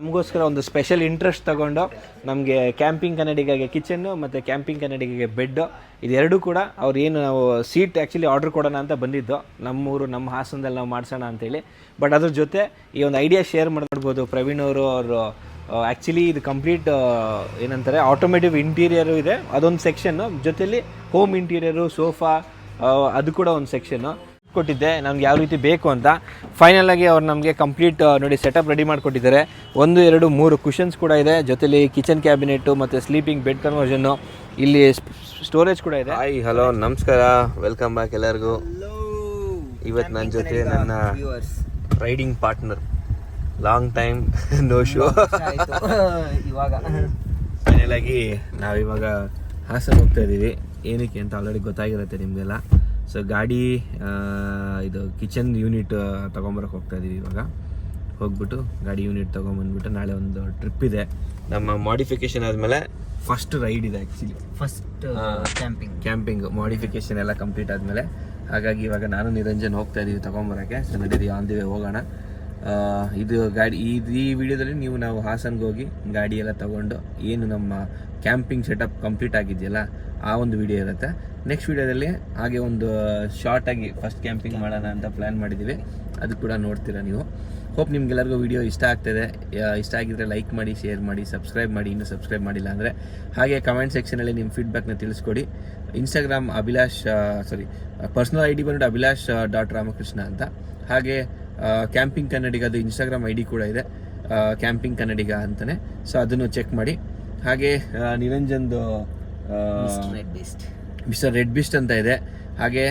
ನಮಗೋಸ್ಕರ ಒಂದು special interest ತಗೊಂಡು ನಮಗೆ ಕ್ಯಾಂಪಿಂಗ್ ಕನ್ನಡಿಗಾಗೆ ಕಿಚನ್ನು ಮತ್ತು ಕ್ಯಾಂಪಿಂಗ್ ಕನ್ನಡಿಗಾಗೆ ಬೆಡ್ಡು ಇದೆರಡೂ ಕೂಡ ಅವ್ರು ಏನು ನಾವು ಸೀಟ್ ಆ್ಯಕ್ಚುಲಿ ಆರ್ಡ್ರ್ ಕೊಡೋಣ ಅಂತ ಬಂದಿದ್ದು ನಮ್ಮೂರು ನಮ್ಮ ಹಾಸನದಲ್ಲಿ ನಾವು ಮಾಡಿಸೋಣ ಅಂತೇಳಿ. ಬಟ್ ಅದ್ರ ಜೊತೆ ಈ ಒಂದು ಐಡಿಯಾ ಶೇರ್ ಮಾಡ್ಬೋದು ಪ್ರವೀಣ್ ಅವರು ಆ್ಯಕ್ಚುಲಿ ಇದು ಕಂಪ್ಲೀಟ್ ಏನಂತಾರೆ ಆಟೋಮೇಟಿವ್ ಇಂಟೀರಿಯರು ಇದೆ, ಅದೊಂದು ಸೆಕ್ಷನ್ನು, ಜೊತೆಲಿ ಹೋಮ್ ಇಂಟೀರಿಯರು ಸೋಫಾ ಅದು ಕೂಡ ಒಂದು ಸೆಕ್ಷನ್ನು ಕೊಟ್ಟಿದ್ದೆ ನಮ್ಗೆ ಯಾವ ರೀತಿ ಬೇಕು ಅಂತ. ಫೈನಲ್ ಆಗಿ ಅವ್ರು ನಮಗೆ ಕಂಪ್ಲೀಟ್ ನೋಡಿ ಸೆಟಪ್ ರೆಡಿ ಮಾಡಿಕೊಟ್ಟಿದ್ದಾರೆ. 1, 2, 3 ಕುಷನ್ಸ್ ಕೂಡ ಇದೆ, ಜೊತೆಲಿ ಕಿಚನ್ ಕ್ಯಾಬಿನೆಟ್ಟು ಮತ್ತು ಸ್ಲೀಪಿಂಗ್ ಬೆಡ್ ಕನ್ವರ್ಷನ್ನು, ಇಲ್ಲಿ ಸ್ಟೋರೇಜ್ ಕೂಡ ಇದೆ. ಹಾಯ್ ಹಲೋ ನಮಸ್ಕಾರ, ವೆಲ್ಕಮ್ ಬ್ಯಾಕ್ ಎಲ್ಲರಿಗೂ. ಇವತ್ತು ನನ್ನ ಜೊತೆ ನನ್ನ riding partner, long time no show. ಇವಾಗ ಫೈನಲ್ ಆಗಿ ನಾವಿವಾಗ ಹಾಸನ ಹೋಗ್ತಾ ಇದ್ದೀವಿ. ಏನಕ್ಕೆ ಅಂತ ಆಲ್ರೆಡಿ ಗೊತ್ತಾಗಿರುತ್ತೆ ನಿಮಗೆಲ್ಲ. ಸೊ ಗಾಡಿ ಇದು ಕಿಚನ್ ಯೂನಿಟ್ ತೊಗೊಂಬರಕ್ಕೆ ಹೋಗ್ತಾ ಇದ್ದೀವಿ. ಇವಾಗ ಹೋಗ್ಬಿಟ್ಟು ಗಾಡಿ ಯೂನಿಟ್ ತೊಗೊಂಬಂದ್ಬಿಟ್ಟು ನಾಳೆ ಒಂದು ಟ್ರಿಪ್ ಇದೆ. ನಮ್ಮ ಮಾಡಿಫಿಕೇಶನ್ ಆದಮೇಲೆ ಫಸ್ಟ್ ರೈಡ್ ಇದೆ ಆ್ಯಕ್ಚುಲಿ, ಫಸ್ಟ್ ಕ್ಯಾಂಪಿಂಗ್ ಮಾಡಿಫಿಕೇಶನ್ ಎಲ್ಲ ಕಂಪ್ಲೀಟ್ ಆದಮೇಲೆ. ಹಾಗಾಗಿ ಇವಾಗ ನಾನು ನಿರಂಜನ್ ಹೋಗ್ತಾ ಇದ್ದೀವಿ ತೊಗೊಂಬರೋಕ್ಕೆ. ಸೊ ನಡೀರಿ ಆನ್ ದಿ ವೇ ಹೋಗೋಣ. ಇದು ಗಾಡಿ ಈ ವಿಡಿಯೋದಲ್ಲಿ ನಾವು ಹಾಸನ್ಗೆ ಹೋಗಿ ಗಾಡಿ ಎಲ್ಲ ತೊಗೊಂಡು ಏನು ನಮ್ಮ ಕ್ಯಾಂಪಿಂಗ್ ಸೆಟಪ್ ಕಂಪ್ಲೀಟ್ ಆಗಿದೆಯಲ್ಲ ಆ ಒಂದು ವಿಡಿಯೋ ಇರುತ್ತೆ. ನೆಕ್ಸ್ಟ್ ವಿಡಿಯೋದಲ್ಲಿ ಹಾಗೆ ಒಂದು ಶಾರ್ಟಾಗಿ ಫಸ್ಟ್ ಕ್ಯಾಂಪಿಂಗ್ ಮಾಡೋಣ ಅಂತ ಪ್ಲ್ಯಾನ್ ಮಾಡಿದ್ದೀವಿ, ಅದು ಕೂಡ ನೋಡ್ತೀರಾ ನೀವು. ಹೋಪ್ ನಿಮ್ಗೆಲ್ಲರಿಗೂ ವಿಡಿಯೋ ಇಷ್ಟ ಆಗ್ತದೆ. ಇಷ್ಟ ಆಗಿದ್ರೆ ಲೈಕ್ ಮಾಡಿ, ಶೇರ್ ಮಾಡಿ, ಸಬ್ಸ್ಕ್ರೈಬ್ ಮಾಡಿ, ಇನ್ನೂ ಸಬ್ಸ್ಕ್ರೈಬ್ ಮಾಡಿಲ್ಲ ಅಂದರೆ. ಹಾಗೆ ಕಮೆಂಟ್ ಸೆಕ್ಷನಲ್ಲಿ ನಿಮ್ಮ ಫೀಡ್ಬ್ಯಾಕ್ನ ತಿಳಿಸ್ಕೊಡಿ. ಇನ್ಸ್ಟಾಗ್ರಾಮ್ ಪರ್ಸ್ನಲ್ ಐ ಡಿ ಬಂದ್ಬಿಟ್ಟು ಅಭಿಲಾಷ್.ರಾಮಕೃಷ್ಣ ಅಂತ. ಹಾಗೆ ಕ್ಯಾಂಪಿಂಗ್ ಕನ್ನಡಿಗದು ಇನ್ಸ್ಟಾಗ್ರಾಮ್ ಐ ಡಿ ಕೂಡ ಇದೆ, ಕ್ಯಾಂಪಿಂಗ್ ಕನ್ನಡಿಗ ಅಂತಲೇ. ಸೊ ಅದನ್ನು ಚೆಕ್ ಮಾಡಿ. ಹಾಗೆ ನಿರಂಜನ್ದು ಮಿಸ್ಟರ್ ರೆಡ್ ಬಿಸ್ಟ್ ಅಂತ ಇದೆ. ಹಾಗೆ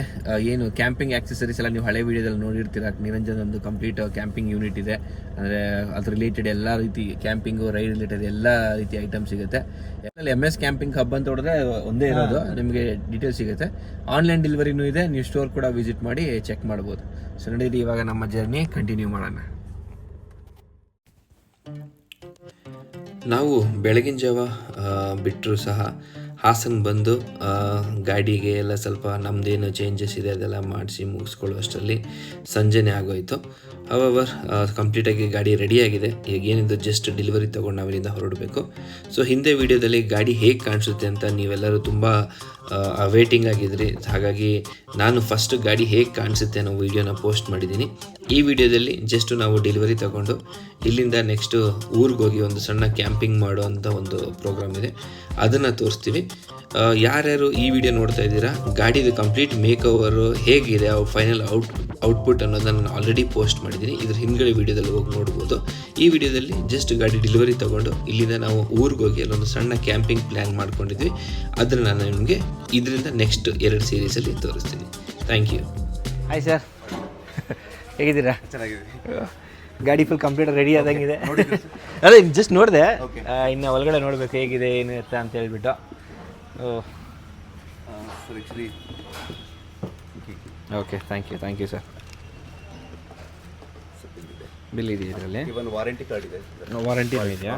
ಏನು ಕ್ಯಾಂಪಿಂಗ್ ಆಕ್ಸೆಸರೀಸ್ ಎಲ್ಲ ನೀವು ಹಳೆ ವೀಡಿಯೋದಲ್ಲಿ ನೋಡಿರ್ತೀರ. ನಿರಂಜನ್ ಒಂದು ಕಂಪ್ಲೀಟ್ ಕ್ಯಾಂಪಿಂಗ್ ಯೂನಿಟ್ ಇದೆ, ಅಂದರೆ ಅದ್ರ ರಿಲೇಟೆಡ್ ಎಲ್ಲ ರೀತಿ ಕ್ಯಾಂಪಿಂಗು ರೈಡ್ ರಿಲೇಟೆಡ್ ಎಲ್ಲ ರೀತಿ ಐಟಮ್ ಸಿಗುತ್ತೆ. MS ಕ್ಯಾಂಪಿಂಗ್ ಹಬ್ ಅಂತ ಹೊಡೆದ್ರೆ ಒಂದೇ ಇರೋದು, ನಿಮಗೆ ಡೀಟೇಲ್ಸ್ ಸಿಗುತ್ತೆ. ಆನ್ಲೈನ್ ಡೆಲಿವರಿನೂ ಇದೆ, ನೀವು ಸ್ಟೋರ್ ಕೂಡ ವಿಸಿಟ್ ಮಾಡಿ ಚೆಕ್ ಮಾಡ್ಬೋದು. ಸೊ ನಡೀರಿ ಇವಾಗ ನಮ್ಮ ಜರ್ನಿ ಕಂಟಿನ್ಯೂ ಮಾಡೋಣ. ನಾವು ಬೆಳಗಿನ ಜಾವ ಬಿಟ್ಟರು ಸಹ ಹಾಸನ ಬಂದು ಗಾಡಿಗೆ ಎಲ್ಲ ಸ್ವಲ್ಪ ನಮ್ಮದೇನು ಚೇಂಜಸ್ ಇದೆ ಅದೆಲ್ಲ ಮಾಡಿಸಿ ಮುಗಿಸ್ಕೊಳ್ಳೋ ಅಷ್ಟರಲ್ಲಿ ಸಂಜೆನೇ ಆಗೋಯಿತು. ಹವರ್ ಕಂಪ್ಲೀಟಾಗಿ ಗಾಡಿ ರೆಡಿಯಾಗಿದೆ. ಈಗ ಏನಿದು ಜಸ್ಟ್ ಡೆಲಿವರಿ ತೊಗೊಂಡು ನಾವಿಲ್ಲಿಂದ ಹೊರಡಬೇಕು. ಸೊ ಹಿಂದೆ ವೀಡಿಯೋದಲ್ಲಿ ಗಾಡಿ ಹೇಗೆ ಕಾಣಿಸುತ್ತೆ ಅಂತ ನೀವೆಲ್ಲರೂ ತುಂಬ ವೇಟಿಂಗ್ ಆಗಿದ್ರಿ. ಹಾಗಾಗಿ ನಾನು ಫಸ್ಟ್ ಗಾಡಿ ಹೇಗೆ ಕಾಣಿಸುತ್ತೆ ಅನ್ನೋ ವೀಡಿಯೋನ ಪೋಸ್ಟ್ ಮಾಡಿದ್ದೀನಿ. ಈ ವಿಡಿಯೋದಲ್ಲಿ ಜಸ್ಟ್ ನಾವು ಡೆಲಿವರಿ ತೊಗೊಂಡು ಇಲ್ಲಿಂದ ನೆಕ್ಸ್ಟು ಊರಿಗೆ ಹೋಗಿ ಒಂದು ಸಣ್ಣ ಕ್ಯಾಂಪಿಂಗ್ ಮಾಡೋ ಅಂಥ ಒಂದು ಪ್ರೋಗ್ರಾಮ್ ಇದೆ, ಅದನ್ನು ತೋರಿಸ್ತೀವಿ. ಯಾರ್ಯಾರು ಈ ವಿಡಿಯೋ ನೋಡ್ತಾ ಇದ್ದೀರಾ, ಗಾಡಿದು ಕಂಪ್ಲೀಟ್ ಮೇಕ್ ಓವರು ಹೇಗಿದೆ, ಫೈನಲ್ ಔಟ್ಪುಟ್ ಅನ್ನೋದನ್ನು ನಾನು ಆಲ್ರೆಡಿ ಪೋಸ್ಟ್ ಮಾಡಿದ್ದೀನಿ. ಇದ್ರ ಹಿಂದ್ಗಡೆ ವೀಡಿಯೋದಲ್ಲಿ ಹೋಗಿ ನೋಡ್ಬೋದು. ಈ ವಿಡಿಯೋದಲ್ಲಿ ಜಸ್ಟ್ ಗಾಡಿ ಡೆಲಿವರಿ ತೊಗೊಂಡು ಇಲ್ಲಿಂದ ನಾವು ಊರಿಗೆ ಹೋಗಿ ಅಲ್ಲೊಂದು ಸಣ್ಣ ಕ್ಯಾಂಪಿಂಗ್ ಪ್ಲ್ಯಾನ್ ಮಾಡ್ಕೊಂಡಿದ್ವಿ. ಅದನ್ನು ನಾನು ನಿಮಗೆ ಇದರಿಂದ ನೆಕ್ಸ್ಟ್ 2 ಸೀರೀಸಲ್ಲಿ ತೋರಿಸ್ತೀನಿ. Thank you. ಹಾಯ್ ಸರ್, ಹೇಗಿದ್ದೀರಾ? ಚೆನ್ನಾಗಿದೆ. ಗಾಡಿ ಫುಲ್ ಕಂಪ್ಲೀಟ್ ರೆಡಿ ಆದಂಗಿದೆ. ಅದೇ ಜಸ್ಟ್ ನೋಡಿದೆ, ಇನ್ನು ಒಳಗಡೆ ನೋಡಬೇಕು ಹೇಗಿದೆ ಏನು ಎತ್ತ ಅಂತ ಹೇಳ್ಬಿಟ್ಟು. Okay, thank you sir. Bill ಇದೆಯಾ ಇದರಲ್ಲಿ? ವಾರಂಟಿ ಕಾರ್ಡ್ ಇದೆ. ವಾರಂಟಿ ಇದೆಯಾ?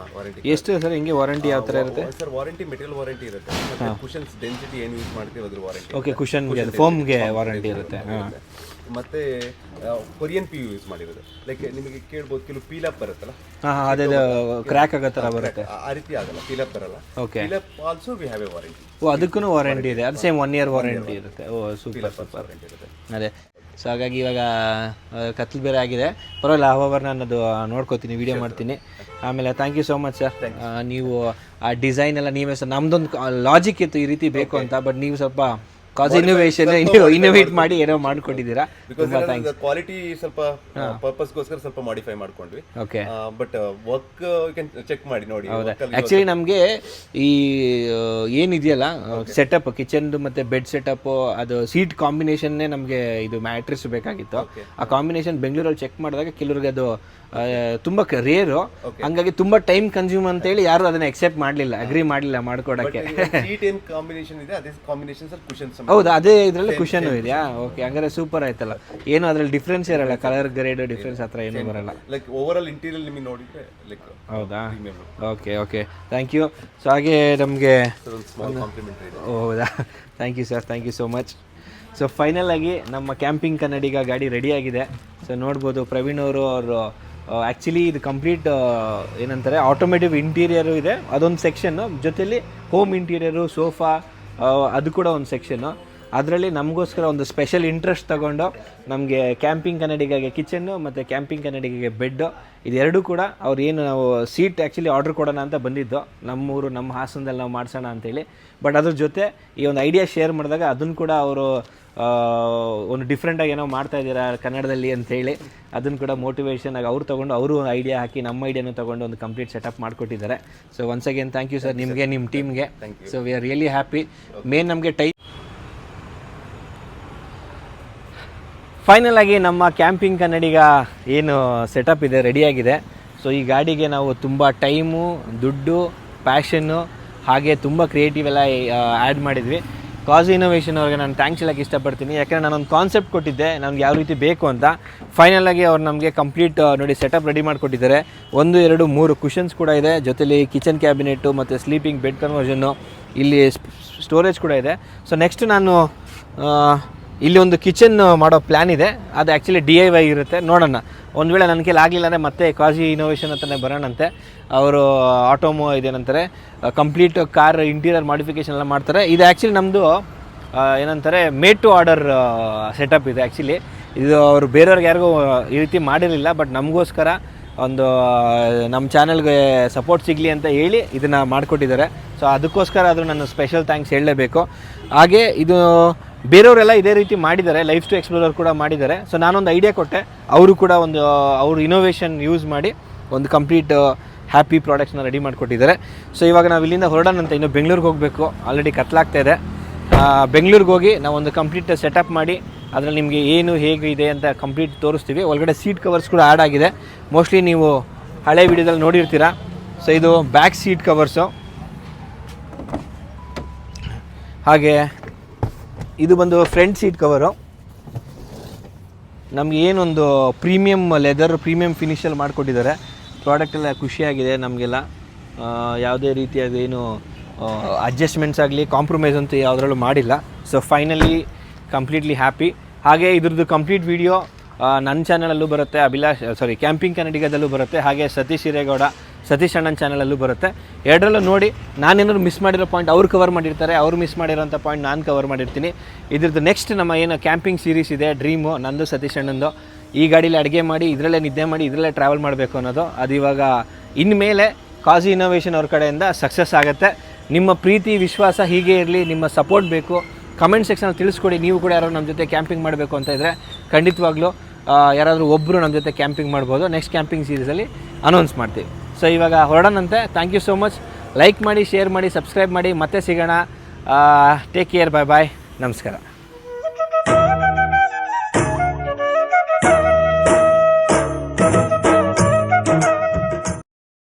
ಎಷ್ಟು ಸರ್ ಹಿಂಗೆ ವಾರಂಟಿ ಯಾವ ಥರ ಇರುತ್ತೆ ಸರ್? ವಾರಂಟಿ ಮೆಟೀರಿಯಲ್ ವಾರಂಟಿ ಇರುತ್ತೆ, ಮತ್ತೆ ಕುಷನ್ಸ್ ಡೆನ್ಸಿಟಿ ಏನು ಯೂಸ್ ಮಾಡ್ತೀವಿ ಅದ್ರ ವಾರಂಟಿ. ಓಕೆ, ಕುಷನ್ಗೆ ಫೋಮ್ಗೆ ವಾರಂಟಿ ಇರುತ್ತೆ. ಮತ್ತೆ ಕೊರಿಯನ್ PU ಯೂಸ್ ಮಾಡಿರೋದು. ಲೈಕ್ ನಿಮಗೆ ಕೇಳ್ಬೋದು, ಕೆಲವು ಪೀಲಪ್ ಬರುತ್ತಲ್ಲ, ಅದೇ ಕ್ರ್ಯಾಕ್ ಆಗೋ ಥರ ಬರುತ್ತೆ, ಆ ರೀತಿ ಆಗಲ್ಲ, ಪೀಲಪ್ ಬರಲ್ಲ. Okay, peel up also we have a warranty. Oh, ಅದಕ್ಕೂ ವಾರಂಟಿ ಇದೆ, ಅದು ಸೇಮ್ 1 year ವಾರಂಟಿ ಇರುತ್ತೆ. ಓ ಸೂಪರ್. ವಾರಂಟಿ ಇರುತ್ತೆ. ಅದೇ, ಸೊ ಹಾಗಾಗಿ ಇವಾಗ ಕತ್ಲು ಬೇರೆ ಆಗಿದೆ, ಪರವಾಗಿಲ್ಲ. ಹವರ್ ನಾನು ಅದು ನೋಡ್ಕೋತೀನಿ, ವಿಡಿಯೋ ಮಾಡ್ತೀನಿ ಆಮೇಲೆ. Thank you so much sir. ನೀವು ಆ ಡಿಸೈನ್ ಎಲ್ಲ ನೀವೇ ಸರ್, ನಮ್ದೊಂದು ಲಾಜಿಕ್ ಇತ್ತು ಈ ರೀತಿ ಬೇಕು ಅಂತ, ಬಟ್ ನೀವು ಸ್ವಲ್ಪ ಇನ್ನೋವೇಟ್ ಮಾಡಿ ಏನೋ ಮಾಡ್ಕೊಟ್ಟಿದ್ದೀರಾ. ತುಂಬಾ ಥ್ಯಾಂಕ್ಸ್. ಕ್ವಾಲಿಟಿ ಸ್ವಲ್ಪ ಪರ್ಪಸ್ಗೋಸ್ಕರ ಸ್ವಲ್ಪ ಮಾಡಿಫೈ ಮಾಡ್ಕೊಂಡ್ವಿ. ಓಕೆ, ಬಟ್ ವರ್ಕ್ ಚೆಕ್ ಮಾಡಿ ನೋಡಿ. ಹೌದಾ, ಆ್ಯಕ್ಚುಲಿ ನಮಗೆ ಈ ಏನಿದೆಯಲ್ಲ ಸೆಟಪ್, ಕಿಚನ್ದು ಮತ್ತು ಬೆಡ್ ಸೆಟಪ್ಪು, ಅದು ಸೀಟ್ ಕಾಂಬಿನೇಷನ್ನೇ ನಮಗೆ ಇದು ಮ್ಯಾಟ್ರಿಸ್ ಬೇಕಾಗಿತ್ತು. ಆ ಕಾಂಬಿನೇಷನ್ ಬೆಂಗಳೂರಲ್ಲಿ ಚೆಕ್ ಮಾಡಿದಾಗ ಕೆಲವ್ರಿಗೆ ಅದು ತುಂಬ ರೇರು, ಹಂಗಾಗಿ ತುಂಬ ಟೈಮ್ ಕನ್ಸ್ಯೂಮ್ ಅಂತೇಳಿ ಯಾರು ಅದನ್ನ ಎಕ್ಸೆಪ್ಟ್ ಮಾಡಲಿಲ್ಲ, ಅಗ್ರಿ ಮಾಡಲಿಲ್ಲ ಮಾಡ್ಕೊಡಕ್ಕೆ. ಹೌದಾ, ಅದೇ ಇದರಲ್ಲಿ ಕುಷನ್ ಇದೆಯಾ? ಓಕೆ, ಹಂಗಾರೆ ಸೂಪರ್ ಆಯ್ತಲ್ಲ. ಏನು ಅದ್ರಲ್ಲಿ ಡಿಫ್ರೆನ್ಸ್ ಇರಲ್ಲ, ಕಲರ್ ಗ್ರೇಡ್ ಡಿಫ್ರೆನ್ಸ್ ಹತ್ರ ಏನೂ ಬರಲ್ಲ. ಹೌದಾ, ಓಕೆ, ಥ್ಯಾಂಕ್ ಯು. ಸೊ ಹಾಗೆ ನಮಗೆ ಹೌದಾ, thank you sir, thank you so much. So final ಆಗಿ ನಮ್ಮ ಕ್ಯಾಂಪಿಂಗ್ ಕನ್ನಡಿಗ ಗಾಡಿ ರೆಡಿಯಾಗಿದೆ. ಸೊ ನೋಡ್ಬೋದು, ಪ್ರವೀಣ್ ಅವರು ಆ್ಯಕ್ಚುಲಿ ಇದು ಕಂಪ್ಲೀಟ್ ಏನಂತಾರೆ ಆಟೋಮೇಟಿವ್ ಇಂಟೀರಿಯರು ಇದೆ, ಅದೊಂದು ಸೆಕ್ಷನ್ನು, ಜೊತೆಲಿ ಹೋಮ್ ಇಂಟೀರಿಯರು, ಸೋಫಾ ಅದು ಕೂಡ ಒಂದು ಸೆಕ್ಷನ್ನು. ಅದರಲ್ಲಿ ನಮಗೋಸ್ಕರ ಒಂದು ಸ್ಪೆಷಲ್ ಇಂಟ್ರೆಸ್ಟ್ ತಗೊಂಡು ನಮಗೆ ಕ್ಯಾಂಪಿಂಗ್ ಕನ್ನಡಿಗಾಗೆ ಕಿಚನ್ನು ಮತ್ತು ಕ್ಯಾಂಪಿಂಗ್ ಕನ್ನಡಿಗಾಗೆ ಬೆಡ್ಡು ಇದೆರಡೂ ಕೂಡ ಅವ್ರು ಏನು ನಾವು ಸೀಟ್ ಆ್ಯಕ್ಚುಲಿ ಆರ್ಡ್ರ್ ಕೊಡೋಣ ಅಂತ ಬಂದಿದ್ದು, ನಮ್ಮೂರು ನಮ್ಮ ಹಾಸನದಲ್ಲಿ ನಾವು ಮಾಡಿಸೋಣ ಅಂತೇಳಿ. ಬಟ್ ಅದ್ರ ಜೊತೆ ಈ ಒಂದು ಐಡಿಯಾ ಶೇರ್ ಮಾಡಿದಾಗ ಅದನ್ನು ಕೂಡ ಅವರು ಒಂದು ಡಿಫ್ರೆಂಟಾಗಿ ಏನೋ ಮಾಡ್ತಾ ಇದ್ದೀರಾ ಕನ್ನಡದಲ್ಲಿ ಅಂತೇಳಿ ಅದನ್ನು ಕೂಡ ಮೋಟಿವೇಶನ್ ಆಗಿ ಅವ್ರು ತೊಗೊಂಡು ಅವರು ಐಡಿಯಾ ಹಾಕಿ ನಮ್ಮ ಐಡಿಯಾನು ತೊಗೊಂಡು ಒಂದು ಕಂಪ್ಲೀಟ್ ಸೆಟಪ್ ಮಾಡಿಕೊಟ್ಟಿದ್ದಾರೆ. So once again thank you sir ನಿಮಗೆ, ನಿಮ್ಮ ಟೀಮ್ಗೆ. So we are really happy. Main ನಮಗೆ ಫೈನಲ್ ಆಗಿ ನಮ್ಮ ಕ್ಯಾಂಪಿಂಗ್ ಕನ್ನಡಿಗ ಏನು ಸೆಟಪ್ ಇದೆ ರೆಡಿಯಾಗಿದೆ. ಸೊ ಈ ಗಾಡಿಗೆ ನಾವು ತುಂಬ ಟೈಮು, ದುಡ್ಡು, ಪ್ಯಾಷನ್ನು ಹಾಗೆ ತುಂಬ ಕ್ರಿಯೇಟಿವ್ ಎಲ್ಲ ಆ್ಯಡ್ ಮಾಡಿದ್ವಿ. ಕಾಜು ಇನೋವೇಷನ್ ಅವ್ರಿಗೆ ನಾನು ಥ್ಯಾಂಕ್ಸ್ ಹೇಳೋಕ್ಕೆ ಇಷ್ಟಪಡ್ತೀನಿ. ಯಾಕಂದರೆ ನಾನೊಂದು ಕಾನ್ಸೆಪ್ಟ್ ಕೊಟ್ಟಿದ್ದೆ ನನಗೆ ಯಾವ ರೀತಿ ಬೇಕು ಅಂತ. ಫೈನಲಾಗಿ ಅವ್ರು ನಮಗೆ ಕಂಪ್ಲೀಟ್ ನೋಡಿ ಸೆಟಪ್ ರೆಡಿ ಮಾಡಿಕೊಟ್ಟಿದ್ದಾರೆ. 1, 2, 3 ಕುಷನ್ಸ್ ಕೂಡ ಇದೆ, ಜೊತೆಲಿ ಕಿಚನ್ ಕ್ಯಾಬಿನೆಟ್ಟು ಮತ್ತು ಸ್ಲೀಪಿಂಗ್ ಬೆಡ್ ಕನ್ವರ್ಷನ್ನು, ಇಲ್ಲಿ ಸ್ಟೋರೇಜ್ ಕೂಡ ಇದೆ. ಸೊ ನೆಕ್ಸ್ಟ್ ನಾನು ಇಲ್ಲಿ ಒಂದು ಕಿಚನ್ ಮಾಡೋ ಪ್ಲ್ಯಾನ್ ಇದೆ. ಅದು ಆ್ಯಕ್ಚುಲಿ DIY ಇರುತ್ತೆ, ನೋಡೋಣ. ಒಂದು ವೇಳೆ ನನ್ನ ಕೈಲಿ ಆಗಲಿಲ್ಲ ಅಂದರೆ ಮತ್ತೆ ಕಾಜಿ ಇನೋವೇಷನ್ ಅಂತಲೇ ಬರೋಣಂತೆ. ಅವರು ಆಟೋಮೋ ಇದೇನಂತಾರೆ ಕಂಪ್ಲೀಟ್ ಕಾರ್ ಇಂಟೀರಿಯರ್ ಮಾಡಿಫಿಕೇಷನ್ ಎಲ್ಲ ಮಾಡ್ತಾರೆ. ಇದು ಆ್ಯಕ್ಚುಲಿ ನಮ್ಮದು ಏನಂತಾರೆ ಮೇಡ್ ಟು ಆರ್ಡರ್ ಸೆಟಪ್ ಇದೆ. ಆ್ಯಕ್ಚುಲಿ ಇದು ಅವರು ಬೇರೆಯವ್ರಿಗೆ ಯಾರಿಗೂ ಈ ರೀತಿ ಮಾಡಿರಲಿಲ್ಲ, ಬಟ್ ನಮಗೋಸ್ಕರ ಒಂದು ನಮ್ಮ ಚಾನಲ್ಗೆ ಸಪೋರ್ಟ್ ಸಿಗಲಿ ಅಂತ ಹೇಳಿ ಇದನ್ನು ಮಾಡಿಕೊಟ್ಟಿದ್ದಾರೆ. ಸೊ ಅದಕ್ಕೋಸ್ಕರ ಅದು ನಾನು ಸ್ಪೆಷಲ್ ಥ್ಯಾಂಕ್ಸ್ ಹೇಳಲೇಬೇಕು. ಹಾಗೆ ಇದು ಬೇರೆಯವರೆಲ್ಲ ಇದೇ ರೀತಿ ಮಾಡಿದ್ದಾರೆ, ಲೈಫ್ ಟು ಎಕ್ಸ್ಪ್ಲೋರರ್ ಕೂಡ ಮಾಡಿದ್ದಾರೆ. ಸೊ ನಾನೊಂದು ಐಡಿಯಾ ಕೊಟ್ಟೆ, ಅವರು ಕೂಡ ಒಂದು ಅವರು ಇನೋವೇಷನ್ ಯೂಸ್ ಮಾಡಿ ಒಂದು ಕಂಪ್ಲೀಟ್ ಹ್ಯಾಪಿ ಪ್ರಾಡಕ್ಟ್ಸ್ನ ರೆಡಿ ಮಾಡಿಕೊಟ್ಟಿದ್ದಾರೆ. ಸೊ ಇವಾಗ ನಾವು ಇಲ್ಲಿಂದ ಹೊರಡೋಣಂತ, ಇನ್ನು ಬೆಂಗಳೂರಿಗೆ ಹೋಗಬೇಕು, ಆಲ್ರೆಡಿ ಕತ್ಲಾಗ್ತಾ ಇದೆ. ಬೆಂಗಳೂರಿಗೆ ಹೋಗಿ ನಾವೊಂದು ಕಂಪ್ಲೀಟ್ ಸೆಟಪ್ ಮಾಡಿ ಅದರಲ್ಲಿ ನಿಮಗೆ ಏನು ಹೇಗೆ ಇದೆ ಅಂತ ಕಂಪ್ಲೀಟ್ ತೋರಿಸ್ತೀವಿ. ಒಳಗಡೆ ಸೀಟ್ ಕವರ್ಸ್ ಕೂಡ ಆ್ಯಡ್ ಆಗಿದೆ, ಮೋಸ್ಟ್ಲಿ ನೀವು ಹಳೆ ವಿಡಿಯೋದಲ್ಲಿ ನೋಡಿರ್ತೀರ. ಸೊ ಇದು ಬ್ಯಾಕ್ ಸೀಟ್ ಕವರ್ಸು, ಹಾಗೆ ಇದು ಬಂದು ಫ್ರಂಟ್ ಸೀಟ್ ಕವರು. ನಮಗೆ ಏನೊಂದು ಪ್ರೀಮಿಯಮ್ ಲೆದರ್ ಪ್ರೀಮಿಯಮ್ ಫಿನಿಷಲ್ಲಿ ಮಾಡಿಕೊಟ್ಟಿದ್ದಾರೆ. ಪ್ರಾಡಕ್ಟ್ ಎಲ್ಲ ಖುಷಿಯಾಗಿದೆ ನಮಗೆಲ್ಲ. ಯಾವುದೇ ರೀತಿಯಾದ ಏನು ಅಡ್ಜಸ್ಟ್ಮೆಂಟ್ಸ್ ಆಗಲಿ ಕಾಂಪ್ರಮೈಸ್ ಅಂತೂ ಯಾವುದ್ರಲ್ಲೂ ಮಾಡಿಲ್ಲ. So finally completely happy. ಹಾಗೆ ಇದ್ರದ್ದು ಕಂಪ್ಲೀಟ್ ವಿಡಿಯೋ ನನ್ನ ಚಾನಲಲ್ಲೂ ಬರುತ್ತೆ, ಕ್ಯಾಂಪಿಂಗ್ ಕನ್ನಡಿಗದಲ್ಲೂ ಬರುತ್ತೆ, ಹಾಗೆ ಸತೀಶ್ ಹಿರೇಗೌಡ ಸತೀಶ್ ಅಣ್ಣನ ಚಾನಲಲ್ಲೂ ಬರುತ್ತೆ. ಎರಡರಲ್ಲೂ ನೋಡಿ. ನಾನೇನಾದ್ರು ಮಿಸ್ ಮಾಡಿರೋ ಪಾಯಿಂಟ್ ಅವ್ರು ಕವರ್ ಮಾಡಿರ್ತಾರೆ, ಅವ್ರು ಮಿಸ್ ಮಾಡಿರೋಂಥ ಪಾಯಿಂಟ್ ನಾನು ಕವರ್ ಮಾಡಿರ್ತೀನಿ. ಇದ್ರದ್ದು ನೆಕ್ಸ್ಟ್ ನಮ್ಮ ಏನು ಕ್ಯಾಂಪಿಂಗ್ ಸೀರೀಸ್ ಇದೆ ಡ್ರೀಮು, ನಂದು ಸತೀಶ್ ಅಣ್ಣಂದು. ಈ ಗಾಡೀಲಿ ಅಡುಗೆ ಮಾಡಿ ಇದರಲ್ಲೇ ನಿದ್ದೆ ಮಾಡಿ ಇದರಲ್ಲೇ ಟ್ರಾವೆಲ್ ಮಾಡಬೇಕು ಅನ್ನೋದು. ಅದು ಇವಾಗ ಇನ್ಮೇಲೆ ಕಾಜಿ ಇನೋವೇಷನ್ ಅವ್ರ ಕಡೆಯಿಂದ ಸಕ್ಸಸ್ ಆಗುತ್ತೆ. ನಿಮ್ಮ ಪ್ರೀತಿ ವಿಶ್ವಾಸ ಹೀಗೆ ಇರಲಿ, ನಿಮ್ಮ ಸಪೋರ್ಟ್ ಬೇಕು. ಕಮೆಂಟ್ ಸೆಕ್ಷನಲ್ಲಿ ತಿಳಿಸ್ಕೊಡಿ. ನೀವು ಕೂಡ ಯಾರು ನಮ್ಮ ಜೊತೆ ಕ್ಯಾಂಪಿಂಗ್ ಮಾಡಬೇಕು ಅಂತ ಇದ್ದರೆ ಖಂಡಿತವಾಗ್ಲೂ ಯಾರಾದರೂ ಒಬ್ಬರು ನಮ್ಮ ಜೊತೆ ಕ್ಯಾಂಪಿಂಗ್ ಮಾಡ್ಬೋದು. ನೆಕ್ಸ್ಟ್ ಕ್ಯಾಂಪಿಂಗ್ ಸೀರೀಸಲ್ಲಿ ಅನೌನ್ಸ್ ಮಾಡ್ತೀವಿ. ಸೊ ಇವಾಗ ಹೊರಡೋಣಂತೆ. Thank you so much. Like ಮಾಡಿ, ಶೇರ್ ಮಾಡಿ, ಸಬ್ಸ್ಕ್ರೈಬ್ ಮಾಡಿ. ಮತ್ತೆ ಸಿಗೋಣ. Take care. Bye bye. ನಮಸ್ಕಾರ.